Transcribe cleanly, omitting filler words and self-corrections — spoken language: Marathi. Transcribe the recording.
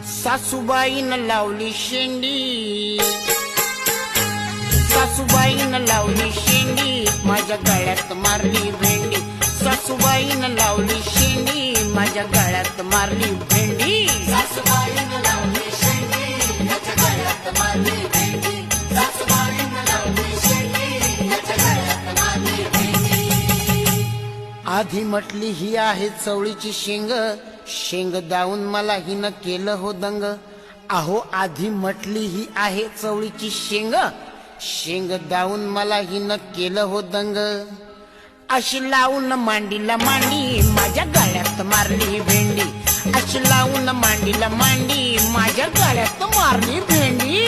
सासूबाईनं लावली शेंडी, सासूबाईनं लावली शेंडी, माझ्या गळ्यात मारली भेंडी. सासूबाईनं लावली शेंडी, माझ्या गळ्यात मारली भेंडी. सासूबाईनं लावली शेंडी, माझ्या गळ्यात मारली भेंडी. सासूबाईनं लावली शेंडी, माझ्या गळ्यात मारली भेंडी. आधी म्हटली ही आहे चवळीची शेंग, शेंग दावून मला हिनं केलं हो दंग. अहो आधी म्हटली ही आहे चवळीची शेंग, शेंग दावून मला हिनं केलं हो दंग. अशी लावून मांडीला मांडी, माझ्या गळ्यात मारली भेंडी. अशी लावून मांडीला मांडी, माझ्या गळ्यात मारली भेंडी.